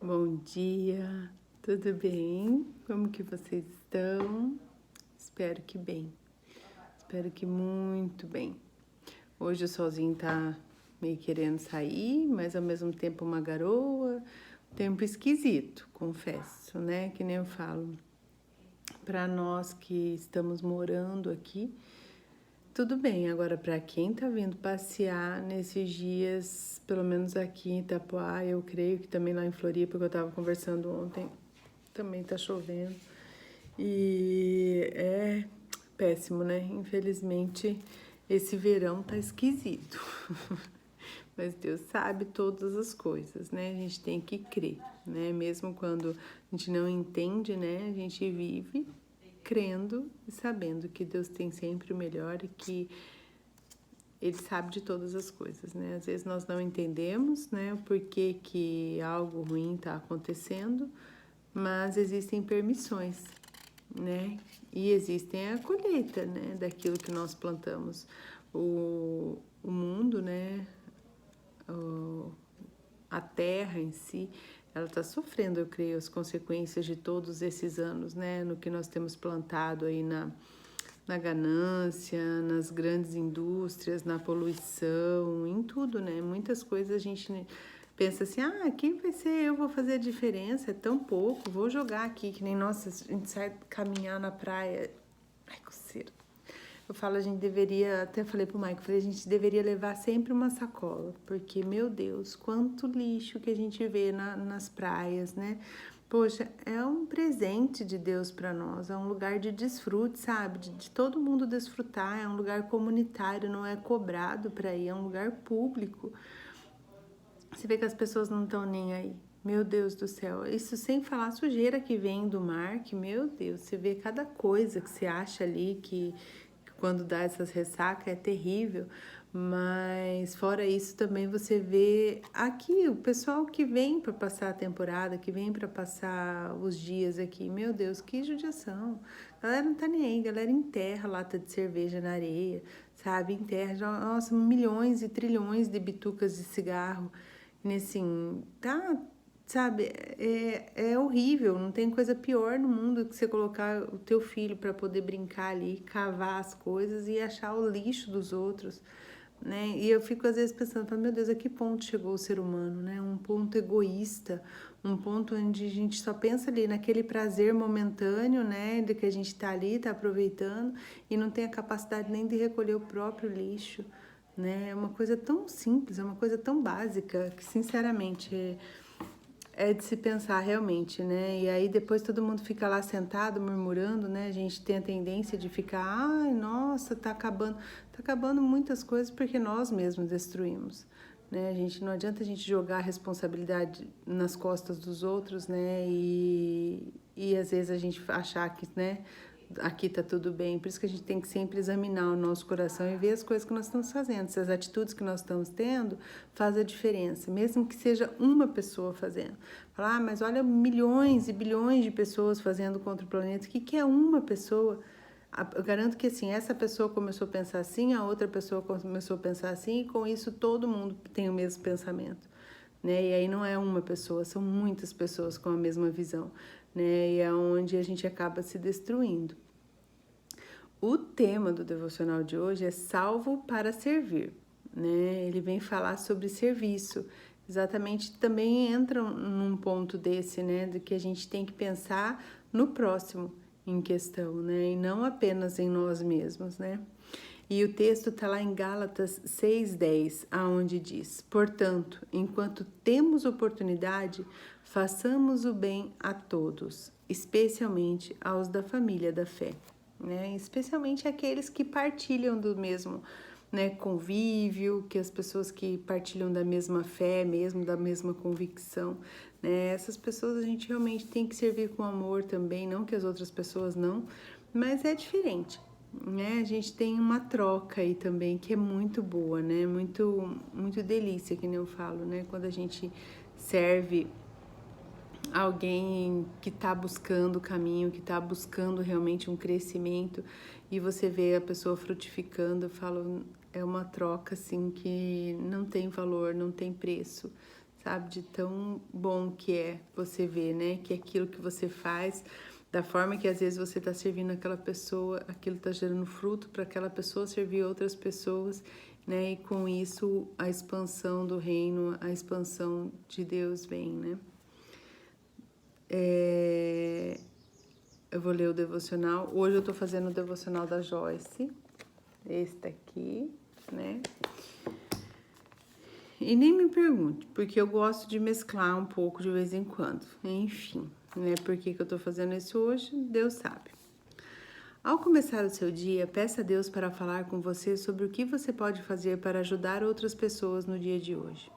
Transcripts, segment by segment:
Bom dia, tudo bem? Como que vocês estão? Espero que bem, espero que muito bem. Hoje o solzinho tá meio querendo sair, mas ao mesmo tempo uma garoa, tempo esquisito, confesso, né? Que nem eu falo. Para nós que estamos morando aqui, tudo bem. Agora, para quem tá vindo passear nesses dias, pelo menos aqui em Itapoá, eu creio que também lá em Floripa, que eu tava conversando ontem, também tá chovendo. E é péssimo, né? Infelizmente, esse verão tá esquisito. Mas Deus sabe todas as coisas, né? A gente tem que crer, né? Mesmo quando a gente não entende, né? A gente vive crendo e sabendo que Deus tem sempre o melhor e que Ele sabe de todas as coisas, né? Às vezes nós não entendemos, né? O porquê que algo ruim está acontecendo, mas existem permissões, né? E existem a colheita, né? Daquilo que nós plantamos. O mundo, né? A terra em si, ela está sofrendo, eu creio, as consequências de todos esses anos, né? No que nós temos plantado aí na ganância, nas grandes indústrias, na poluição, em tudo, né? Muitas coisas a gente pensa assim, quem vai ser eu, vou fazer a diferença, é tão pouco, vou jogar aqui, que nem, nossa, a gente sai caminhar na praia, ai, coceira. Eu falo, a gente deveria, até falei pro Mike, falei, a gente deveria levar sempre uma sacola, porque, meu Deus, quanto lixo que a gente vê nas praias, né? Poxa, é um presente de Deus para nós, é um lugar de desfrute, sabe? De todo mundo desfrutar, é um lugar comunitário, não é cobrado para ir, é um lugar público. Você vê que as pessoas não estão nem aí. Meu Deus do céu, isso sem falar a sujeira que vem do mar, que, meu Deus, você vê cada coisa que você acha ali que quando dá essas ressacas é terrível, mas fora isso também você vê aqui o pessoal que vem para passar a temporada, que vem para passar os dias aqui, meu Deus, que judiação. A galera não tá nem aí, a galera enterra lata de cerveja na areia, sabe? Enterra, nossa, milhões e trilhões de bitucas de cigarro, e assim, tá, sabe, é horrível, não tem coisa pior no mundo que você colocar o teu filho para poder brincar ali, cavar as coisas e achar o lixo dos outros, né? E eu fico às vezes pensando, meu Deus, a que ponto chegou o ser humano, né? Um ponto egoísta, um ponto onde a gente só pensa ali naquele prazer momentâneo, né? De que a gente tá ali, tá aproveitando e não tem a capacidade nem de recolher o próprio lixo, né? É uma coisa tão simples, é uma coisa tão básica que, sinceramente, é de se pensar realmente, né? E aí depois todo mundo fica lá sentado murmurando, né? A gente tem a tendência de ficar, ai, nossa, tá acabando muitas coisas porque nós mesmos destruímos, né? A gente não adianta a gente jogar a responsabilidade nas costas dos outros, né? E às vezes a gente achar que, né? Aqui tá tudo bem, por isso que a gente tem que sempre examinar o nosso coração e ver as coisas que nós estamos fazendo, se as atitudes que nós estamos tendo fazem a diferença, mesmo que seja uma pessoa fazendo. Falar, mas olha milhões e bilhões de pessoas fazendo contra o planeta, o que é uma pessoa? Eu garanto que assim, essa pessoa começou a pensar assim, a outra pessoa começou a pensar assim, e com isso todo mundo tem o mesmo pensamento, né? E aí não é uma pessoa, são muitas pessoas com a mesma visão, né? E é onde a gente acaba se destruindo. O tema do devocional de hoje é salvo para servir, né? Ele vem falar sobre serviço. Exatamente, também entra num ponto desse, né, de que a gente tem que pensar no próximo em questão, né, e não apenas em nós mesmos, né? E o texto está lá em Gálatas 6:10, aonde diz: portanto, enquanto temos oportunidade, façamos o bem a todos, especialmente aos da família da fé, né? Especialmente aqueles que partilham do mesmo, né, convívio, que as pessoas que partilham da mesma fé, mesmo da mesma convicção, né? Essas pessoas a gente realmente tem que servir com amor também, não que as outras pessoas não, mas é diferente, né? A gente tem uma troca aí também que é muito boa, né? Muito delícia, que nem eu falo, né? Quando a gente serve alguém que está buscando o caminho, que está buscando realmente um crescimento e você vê a pessoa frutificando, eu falo, é uma troca assim que não tem valor, não tem preço, sabe? De tão bom que é você ver, né? Que aquilo que você faz, da forma que às vezes você está servindo aquela pessoa, aquilo está gerando fruto para aquela pessoa servir outras pessoas, né? E com isso a expansão do reino, a expansão de Deus vem, né? Eu vou ler o devocional. Hoje eu tô fazendo o devocional da Joyce. Esse daqui, né? E nem me pergunte, porque eu gosto de mesclar um pouco de vez em quando. Enfim, né? Por que eu tô fazendo isso hoje? Deus sabe. Ao começar o seu dia, peça a Deus para falar com você sobre o que você pode fazer para ajudar outras pessoas no dia de hoje.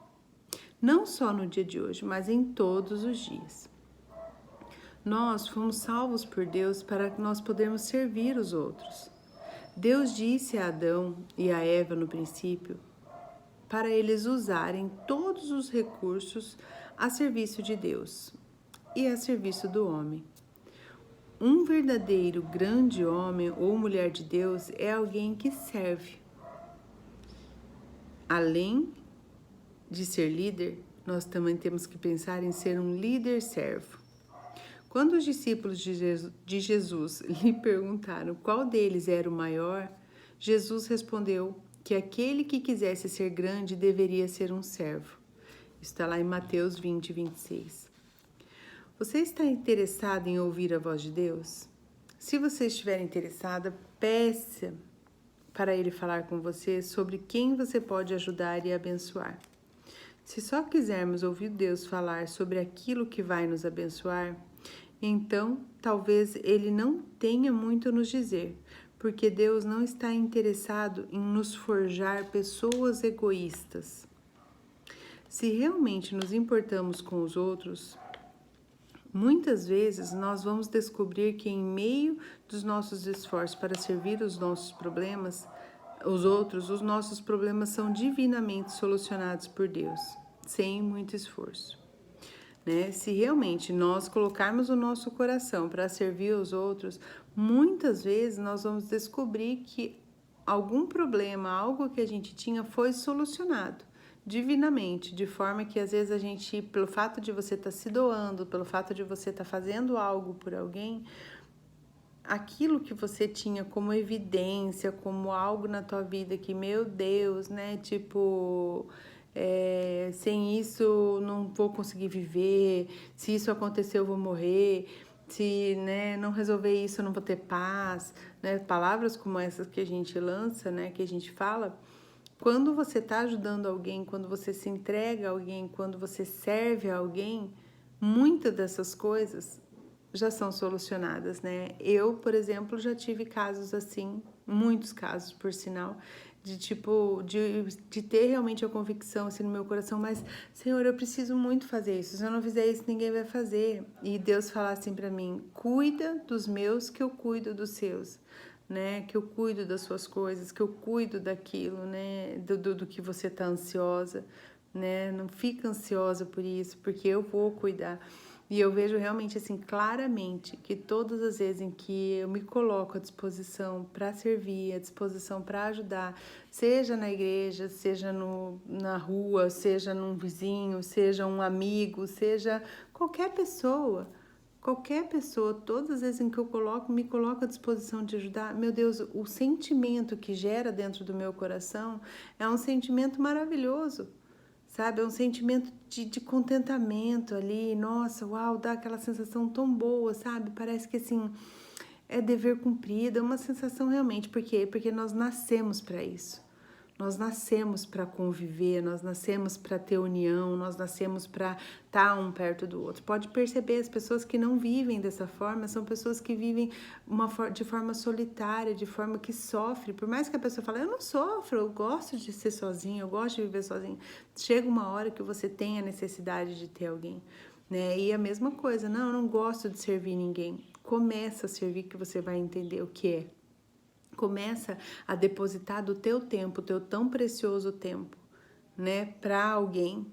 Não só no dia de hoje, mas em todos os dias. Nós fomos salvos por Deus para que nós podermos servir os outros. Deus disse a Adão e a Eva no princípio para eles usarem todos os recursos a serviço de Deus e a serviço do homem. Um verdadeiro grande homem ou mulher de Deus é alguém que serve. Além de ser líder, nós também temos que pensar em ser um líder servo. Quando os discípulos de Jesus lhe perguntaram qual deles era o maior, Jesus respondeu que aquele que quisesse ser grande deveria ser um servo. Isso está lá em Mateus 20, 26. Você está interessado em ouvir a voz de Deus? Se você estiver interessada, peça para Ele falar com você sobre quem você pode ajudar e abençoar. Se só quisermos ouvir Deus falar sobre aquilo que vai nos abençoar, então talvez Ele não tenha muito a nos dizer, porque Deus não está interessado em nos forjar pessoas egoístas. Se realmente nos importamos com os outros, muitas vezes nós vamos descobrir que em meio dos nossos esforços para servir os nossos problemas, os nossos problemas são divinamente solucionados por Deus, sem muito esforço. Né? Se realmente nós colocarmos o nosso coração para servir os outros, muitas vezes nós vamos descobrir que algum problema, algo que a gente tinha foi solucionado divinamente, de forma que às vezes a gente, pelo fato de você estar se doando, pelo fato de você estar fazendo algo por alguém, aquilo que você tinha como evidência, como algo na tua vida que, meu Deus, né, tipo... sem isso não vou conseguir viver, se isso acontecer eu vou morrer, se, né, não resolver isso eu não vou ter paz, né? Palavras como essas que a gente lança, né, que a gente fala, quando você está ajudando alguém, quando você se entrega a alguém, quando você serve a alguém, muitas dessas coisas já são solucionadas, né? Eu, por exemplo, já tive casos assim, muitos casos, por sinal, de ter realmente a convicção assim no meu coração, mas, Senhor, eu preciso muito fazer isso, se eu não fizer isso, ninguém vai fazer. E Deus fala assim pra mim, cuida dos meus que eu cuido dos seus, né? Que eu cuido das suas coisas, que eu cuido daquilo, né? Do que você tá ansiosa, né? Não fica ansiosa por isso, porque eu vou cuidar. E eu vejo realmente assim claramente que todas as vezes em que eu me coloco à disposição para servir, à disposição para ajudar, seja na igreja, seja na rua, seja num vizinho, seja um amigo, seja qualquer pessoa, todas as vezes em que eu me coloco à disposição de ajudar, meu Deus, o sentimento que gera dentro do meu coração é um sentimento maravilhoso. Sabe, é um sentimento de contentamento ali, nossa, uau, dá aquela sensação tão boa, sabe? Parece que assim, é dever cumprido, é uma sensação realmente, por quê? Porque nós nascemos para isso. Nós nascemos para conviver, nós nascemos para ter união, nós nascemos para estar um perto do outro. Pode perceber, as pessoas que não vivem dessa forma são pessoas que vivem de forma solitária, de forma que sofre. Por mais que a pessoa fale, eu não sofro, eu gosto de ser sozinha, eu gosto de viver sozinha. Chega uma hora que você tem a necessidade de ter alguém, né? E a mesma coisa, não, eu não gosto de servir ninguém. Começa a servir que você vai entender o que é. Começa a depositar do teu tempo, teu tão precioso tempo, né, para alguém,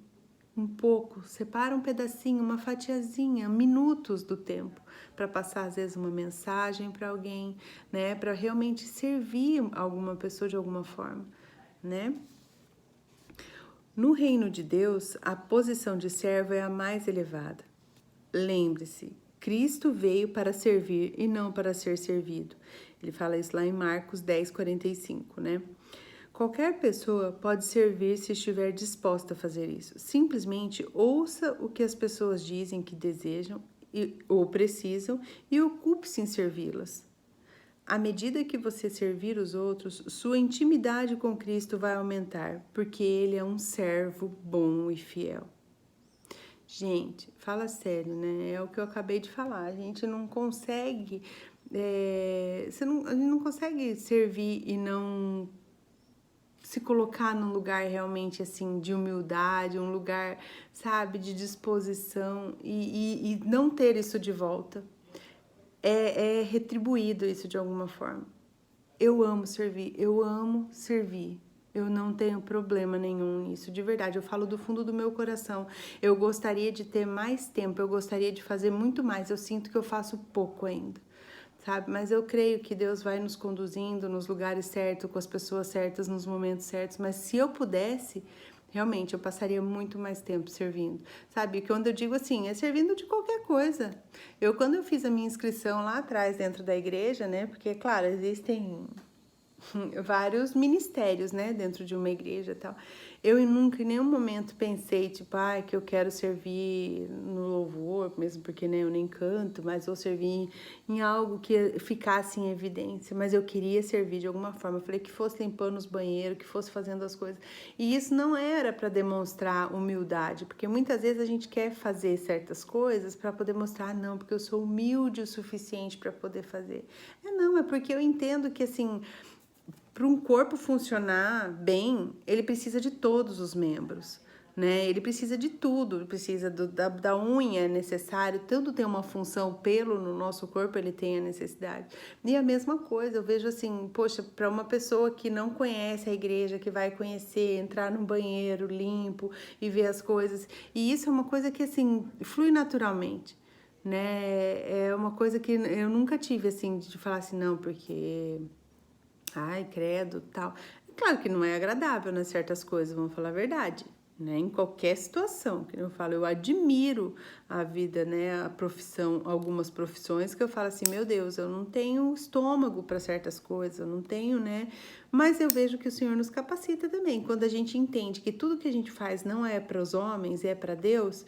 um pouco, separa um pedacinho, uma fatiazinha, minutos do tempo, para passar às vezes uma mensagem para alguém, né, para realmente servir alguma pessoa de alguma forma, né? No reino de Deus, a posição de servo é a mais elevada. Lembre-se, Cristo veio para servir e não para ser servido. Ele fala isso lá em Marcos 10:45, né? Qualquer pessoa pode servir se estiver disposta a fazer isso. Simplesmente ouça o que as pessoas dizem que desejam ou precisam e ocupe-se em servi-las. À medida que você servir os outros, sua intimidade com Cristo vai aumentar, porque Ele é um servo bom e fiel. Gente, fala sério, né? É o que eu acabei de falar. A gente não consegue, a gente não consegue servir e não se colocar num lugar realmente assim de humildade, um lugar, sabe, de disposição e não ter isso de volta. É retribuído isso de alguma forma. Eu amo servir, eu amo servir. Eu não tenho problema nenhum nisso, de verdade. Eu falo do fundo do meu coração. Eu gostaria de ter mais tempo, eu gostaria de fazer muito mais. Eu sinto que eu faço pouco ainda, sabe? Mas eu creio que Deus vai nos conduzindo nos lugares certos, com as pessoas certas, nos momentos certos. Mas se eu pudesse, realmente eu passaria muito mais tempo servindo, sabe? Quando eu digo assim, é servindo de qualquer coisa. Quando eu fiz a minha inscrição lá atrás dentro da igreja, né? Porque, claro, existem vários ministérios, né, dentro de uma igreja e tal. Eu nunca em nenhum momento pensei, tipo, que eu quero servir no louvor, mesmo porque, né, eu nem canto, mas vou servir em algo que ficasse em evidência. Mas eu queria servir de alguma forma. Eu falei que fosse limpando os banheiros, que fosse fazendo as coisas. E isso não era para demonstrar humildade, porque muitas vezes a gente quer fazer certas coisas para poder mostrar, não, porque eu sou humilde o suficiente para poder fazer. Não, é porque eu entendo que, assim, para um corpo funcionar bem, ele precisa de todos os membros, né? Ele precisa de tudo, ele precisa da unha, é necessário, tudo tem uma função, o pelo no nosso corpo, ele tem a necessidade. E a mesma coisa, eu vejo assim, poxa, para uma pessoa que não conhece a igreja, que vai conhecer, entrar num banheiro limpo e ver as coisas, e isso é uma coisa que, assim, flui naturalmente, né? É uma coisa que eu nunca tive, assim, de falar assim, não, porque credo, tal. Claro que não é agradável, né, certas coisas, vamos falar a verdade, né, em qualquer situação, que eu falo, eu admiro a vida, né, a profissão, algumas profissões que eu falo assim, meu Deus, eu não tenho estômago para certas coisas, eu não tenho, né, mas eu vejo que o Senhor nos capacita também, quando a gente entende que tudo que a gente faz não é para os homens, é para Deus.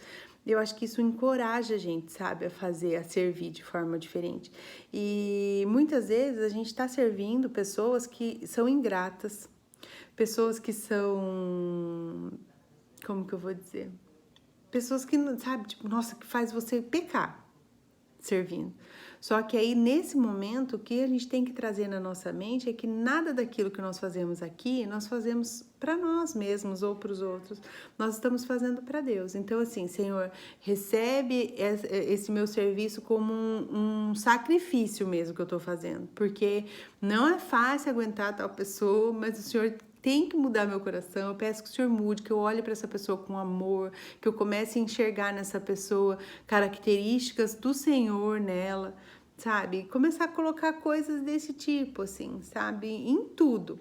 Eu acho que isso encoraja a gente, sabe, a fazer, a servir de forma diferente. E muitas vezes a gente está servindo pessoas que são ingratas, pessoas que são, como que eu vou dizer? Pessoas que, sabe, tipo, nossa, que faz você pecar servindo. Só que aí, nesse momento, o que a gente tem que trazer na nossa mente é que nada daquilo que nós fazemos aqui, nós fazemos para nós mesmos ou para os outros. Nós estamos fazendo para Deus. Então, assim, Senhor, recebe esse meu serviço como um sacrifício mesmo que eu estou fazendo. Porque não é fácil aguentar tal pessoa, mas o Senhor tem que mudar meu coração. Eu peço que o Senhor mude, que eu olhe para essa pessoa com amor, que eu comece a enxergar nessa pessoa características do Senhor nela, sabe? Começar a colocar coisas desse tipo, assim, sabe? Em tudo.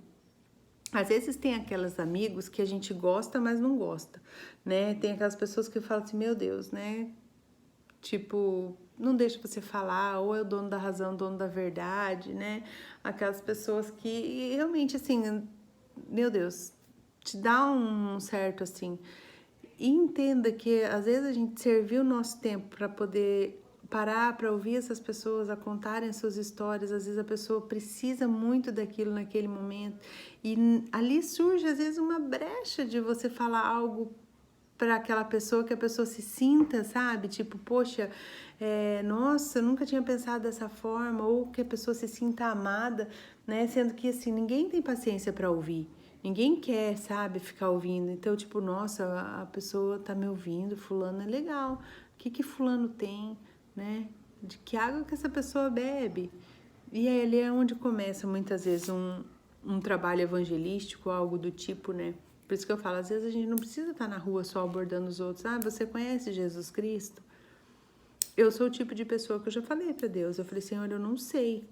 Às vezes tem aqueles amigos que a gente gosta, mas não gosta, né? Tem aquelas pessoas que falam assim, meu Deus, né? Tipo, não deixa você falar, ou é o dono da razão, dono da verdade, né? Aquelas pessoas que realmente, assim, meu Deus, te dá um certo, assim, e entenda que às vezes a gente serviu o nosso tempo para poder parar para ouvir essas pessoas a contarem as suas histórias. Às vezes a pessoa precisa muito daquilo naquele momento e ali surge às vezes uma brecha de você falar algo para aquela pessoa, que a pessoa se sinta, sabe? Tipo, poxa, nossa, eu nunca tinha pensado dessa forma, ou que a pessoa se sinta amada, né? Sendo que, assim, ninguém tem paciência para ouvir. Ninguém quer, sabe, ficar ouvindo. Então, tipo, nossa, a pessoa tá me ouvindo, fulano é legal. O que fulano tem, né? De que água que essa pessoa bebe? E aí, ali é onde começa, muitas vezes, um trabalho evangelístico, algo do tipo, né? Por isso que eu falo, às vezes a gente não precisa estar na rua só abordando os outros. Você conhece Jesus Cristo? Eu sou o tipo de pessoa que eu já falei para Deus. Eu falei, Senhor, eu não sei.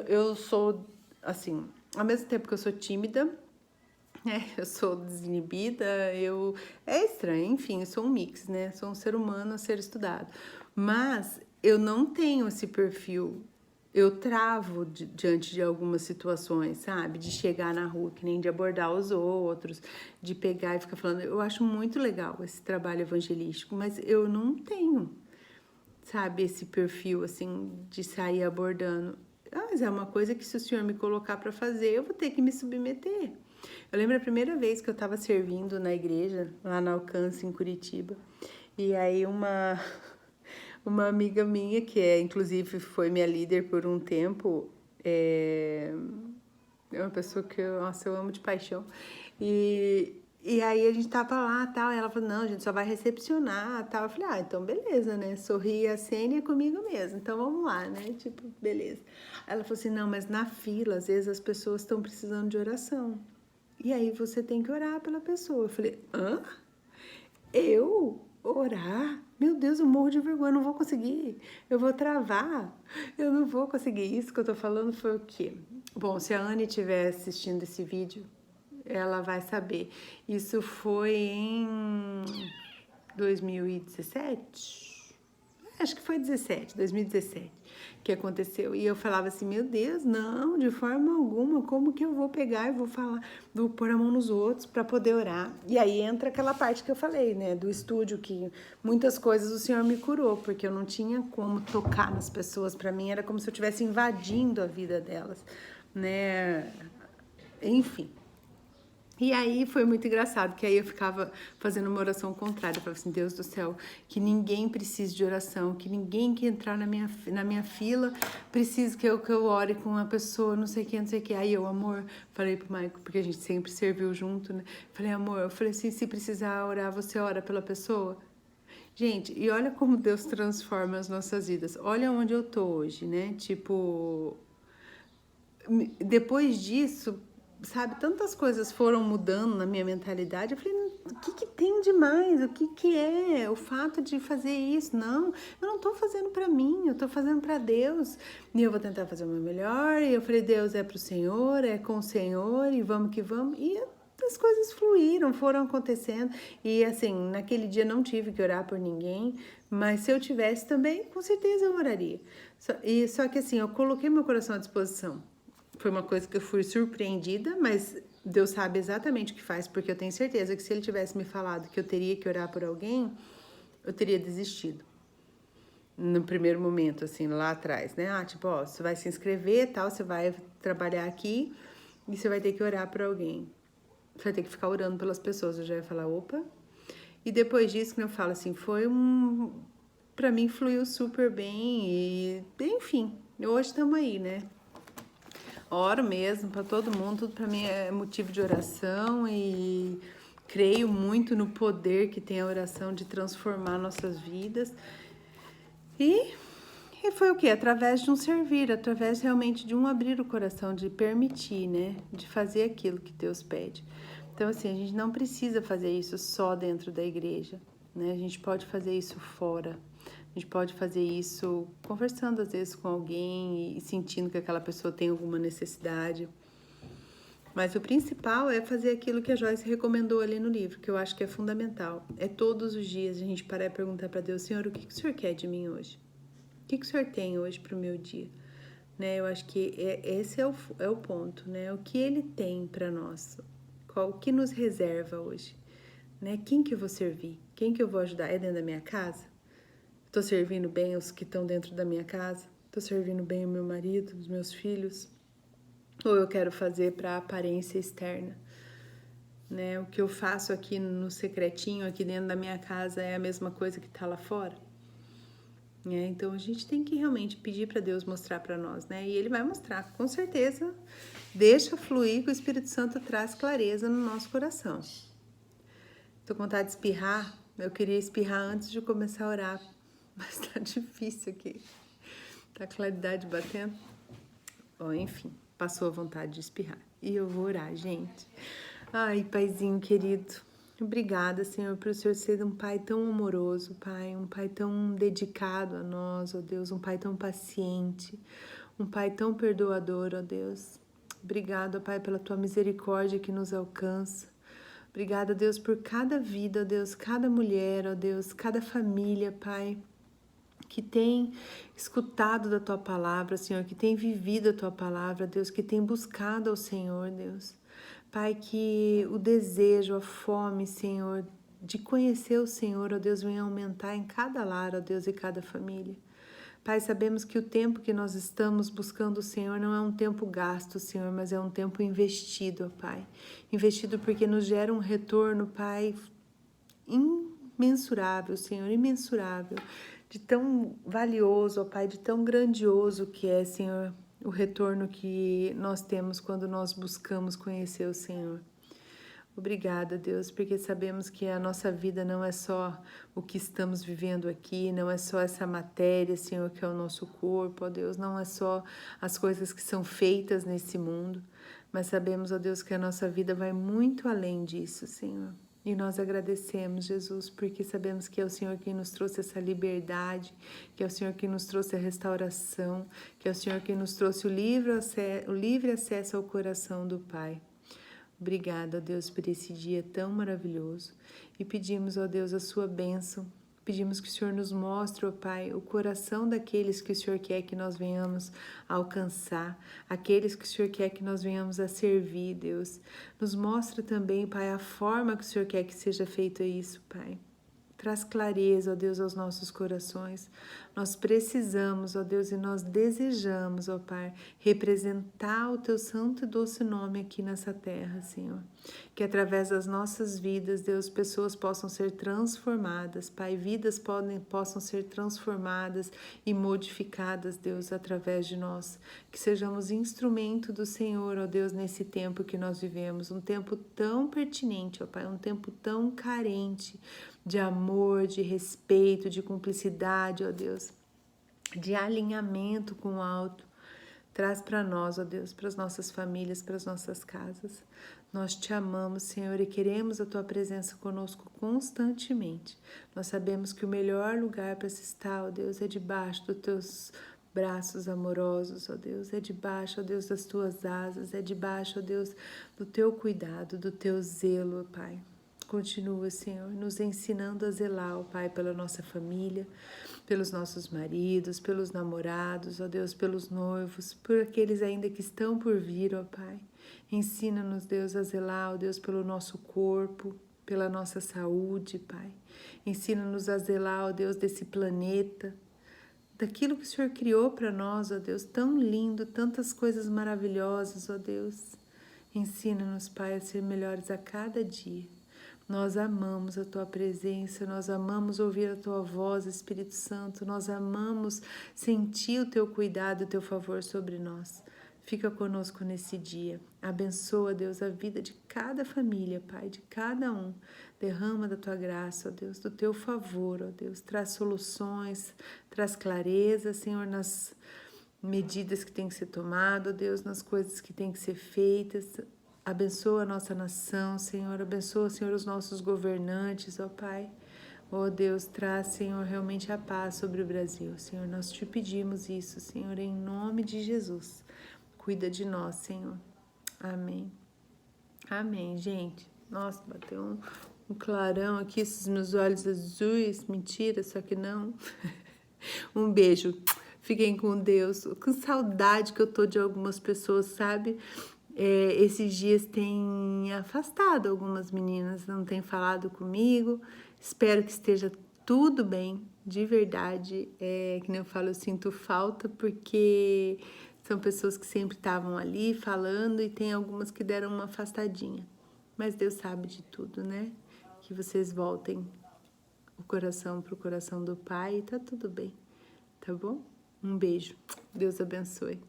Eu sou, assim, ao mesmo tempo que eu sou tímida, eu sou desinibida, é estranho, enfim, eu sou um mix, né? Sou um ser humano a ser estudado. Mas eu não tenho esse perfil. Eu travo diante de algumas situações, sabe? De chegar na rua, que nem de abordar os outros, de pegar e ficar falando. Eu acho muito legal esse trabalho evangelístico, mas eu não tenho, sabe, esse perfil assim de sair abordando. Mas é uma coisa que, se o senhor me colocar para fazer, eu vou ter que me submeter. Eu lembro a primeira vez que eu estava servindo na igreja, lá na Alcance, em Curitiba, e aí uma amiga minha, que inclusive foi minha líder por um tempo, é uma pessoa que nossa, eu amo de paixão. E aí a gente tava lá, tal, e ela falou, não, a gente só vai recepcionar, tal. Eu falei, então beleza, né? Sorri a cena e é comigo mesmo, então vamos lá, né? Tipo, beleza. Ela falou assim, não, mas na fila, às vezes as pessoas estão precisando de oração. E aí você tem que orar pela pessoa. Eu falei, hã? Eu orar? Meu Deus, eu morro de vergonha, eu não vou conseguir. Eu vou travar. Eu não vou conseguir. Isso que eu tô falando foi o quê? Bom, se a Anne estiver assistindo esse vídeo, ela vai saber. Isso foi em 2017? Acho que foi 2017 que aconteceu. E eu falava assim, meu Deus, não, de forma alguma, como que eu vou pegar e vou falar, vou pôr a mão nos outros para poder orar? E aí entra aquela parte que eu falei, né, do estúdio, que muitas coisas o Senhor me curou, porque eu não tinha como tocar nas pessoas, para mim era como se eu estivesse invadindo a vida delas, né? Enfim. E aí foi muito engraçado, que aí eu ficava fazendo uma oração contrária. Eu falava assim, Deus do céu, que ninguém precise de oração, que ninguém que entrar na minha fila precise que eu ore com uma pessoa, não sei o que, não sei o que. Aí eu, amor, falei pro Maico, porque a gente sempre serviu junto, né? Falei, amor, eu falei assim, se precisar orar, você ora pela pessoa? Gente, e olha como Deus transforma as nossas vidas. Olha onde eu tô hoje, né? Tipo, depois disso, sabe, tantas coisas foram mudando na minha mentalidade. Eu falei, o que tem demais? O que é o fato de fazer isso? Não, eu não tô fazendo para mim, eu tô fazendo para Deus. E eu vou tentar fazer o meu melhor. E eu falei, Deus, é pro Senhor, é com o Senhor, e vamos que vamos. E as coisas fluíram, foram acontecendo. E assim, naquele dia não tive que orar por ninguém, mas se eu tivesse também, com certeza eu oraria. Só que assim, eu coloquei meu coração à disposição. Foi uma coisa que eu fui surpreendida, mas Deus sabe exatamente o que faz, porque eu tenho certeza que se Ele tivesse me falado que eu teria que orar por alguém, eu teria desistido. No primeiro momento, assim, lá atrás, né? Tipo, ó, você vai se inscrever, tal, você vai trabalhar aqui e você vai ter que orar por alguém. Você vai ter que ficar orando pelas pessoas. Eu já ia falar, opa. E depois disso, que eu falo assim, pra mim fluiu super bem e, enfim, hoje estamos aí, né? Oro mesmo para todo mundo, tudo para mim é motivo de oração e creio muito no poder que tem a oração de transformar nossas vidas. E foi o quê? Através de um servir, através realmente de um abrir o coração, de permitir, né? De fazer aquilo que Deus pede. Então, assim, a gente não precisa fazer isso só dentro da igreja, né? A gente pode fazer isso fora. A gente pode fazer isso conversando às vezes com alguém e sentindo que aquela pessoa tem alguma necessidade. Mas o principal é fazer aquilo que a Joyce recomendou ali no livro, que eu acho que é fundamental. É todos os dias a gente parar e perguntar para Deus, Senhor, o que o Senhor quer de mim hoje? O que o Senhor tem hoje para o meu dia? Né? Eu acho que esse é o ponto, né? O que Ele tem para nós? O que nos reserva hoje? Né? Quem que eu vou servir? Quem que eu vou ajudar? É dentro da minha casa? Estou servindo bem os que estão dentro da minha casa? Estou servindo bem o meu marido, os meus filhos? Ou eu quero fazer para a aparência externa? Né? O que eu faço aqui no secretinho, aqui dentro da minha casa, é a mesma coisa que está lá fora? Então a gente tem que realmente pedir para Deus mostrar para nós, né? E Ele vai mostrar, com certeza. Deixa fluir que o Espírito Santo traz clareza no nosso coração. Tô com vontade de espirrar. Eu queria espirrar antes de começar a orar, mas tá difícil aqui. Tá a claridade batendo. Enfim, passou a vontade de espirrar. E eu vou orar, gente. Ai, Paizinho querido, obrigada, Senhor, por o Senhor ser um Pai tão amoroso, Pai, um Pai tão dedicado a nós, ó Deus, um Pai tão paciente, um Pai tão perdoador, ó Deus. Obrigado, Pai, pela tua misericórdia que nos alcança. Obrigada, Deus, por cada vida, ó Deus, cada mulher, ó Deus, cada família, Pai, que tem escutado da tua palavra, Senhor, que tem vivido a tua palavra, Deus, que tem buscado ao Senhor, Deus. Pai, que o desejo, a fome, Senhor, de conhecer o Senhor, ó Deus, venha aumentar em cada lar, ó Deus, e cada família. Pai, sabemos que o tempo que nós estamos buscando o Senhor não é um tempo gasto, Senhor, mas é um tempo investido, ó Pai. Investido porque nos gera um retorno, Pai, imensurável, Senhor, imensurável. De tão valioso, ó Pai, de tão grandioso que é, Senhor, o retorno que nós temos quando nós buscamos conhecer o Senhor. Obrigada, Deus, porque sabemos que a nossa vida não é só o que estamos vivendo aqui, não é só essa matéria, Senhor, que é o nosso corpo, ó Deus, não é só as coisas que são feitas nesse mundo, mas sabemos, ó Deus, que a nossa vida vai muito além disso, Senhor. E nós agradecemos, Jesus, porque sabemos que é o Senhor quem nos trouxe essa liberdade, que é o Senhor quem nos trouxe a restauração, que é o Senhor quem nos trouxe o livre acesso ao coração do Pai. Obrigada, ó Deus, por esse dia tão maravilhoso. E pedimos, ó Deus, a sua bênção. Pedimos que o Senhor nos mostre, ó Pai, o coração daqueles que o Senhor quer que nós venhamos a alcançar, aqueles que o Senhor quer que nós venhamos a servir, Deus. Nos mostre também, Pai, a forma que o Senhor quer que seja feito isso, Pai. Traz clareza, ó Deus, aos nossos corações. Nós precisamos, ó Deus, e nós desejamos, ó Pai, representar o Teu santo e doce nome aqui nessa terra, Senhor. Que através das nossas vidas, Deus, pessoas possam ser transformadas, Pai, vidas possam ser transformadas e modificadas, Deus, através de nós. Que sejamos instrumento do Senhor, ó Deus, nesse tempo que nós vivemos, um tempo tão pertinente, ó Pai, um tempo tão carente de amor, de respeito, de cumplicidade, ó Deus, de alinhamento com o alto. Traz para nós, ó Deus, para as nossas famílias, para as nossas casas. Nós te amamos, Senhor, e queremos a Tua presença conosco constantemente. Nós sabemos que o melhor lugar para se estar, ó Deus, é debaixo dos Teus braços amorosos, ó Deus, é debaixo, ó Deus, das Tuas asas, é debaixo, ó Deus, do Teu cuidado, do Teu zelo, Pai. Continua, Senhor, nos ensinando a zelar, ó Pai, pela nossa família, pelos nossos maridos, pelos namorados, ó Deus, pelos noivos, por aqueles ainda que estão por vir, ó Pai. Ensina-nos, Deus, a zelar, ó Deus, pelo nosso corpo, pela nossa saúde, Pai. Ensina-nos a zelar, ó Deus, desse planeta, daquilo que o Senhor criou para nós, ó Deus, tão lindo, tantas coisas maravilhosas, ó Deus. Ensina-nos, Pai, a ser melhores a cada dia. Nós amamos a Tua presença, nós amamos ouvir a Tua voz, Espírito Santo, nós amamos sentir o Teu cuidado e o Teu favor sobre nós. Fica conosco nesse dia. Abençoa, Deus, a vida de cada família, Pai, de cada um. Derrama da Tua graça, ó Deus, do Teu favor, ó Deus. Traz soluções, traz clareza, Senhor, nas medidas que tem que ser tomadas, ó Deus, nas coisas que tem que ser feitas. Abençoa a nossa nação, Senhor. Abençoa, Senhor, os nossos governantes, ó Pai. Ó Deus, traz, Senhor, realmente a paz sobre o Brasil. Senhor, nós te pedimos isso, Senhor, em nome de Jesus. Cuida de nós, Senhor. Amém. Amém, gente. Nossa, bateu um clarão aqui, esses meus olhos azuis. Mentira, só que não. Um beijo. Fiquem com Deus. Com saudade que eu tô de algumas pessoas, sabe? Esses dias tem afastado algumas meninas, não tem falado comigo. Espero que esteja tudo bem, de verdade. Que nem eu falo, eu sinto falta porque são pessoas que sempre estavam ali falando e tem algumas que deram uma afastadinha. Mas Deus sabe de tudo, né? Que vocês voltem o coração pro coração do Pai e tá tudo bem, tá bom? Um beijo. Deus abençoe.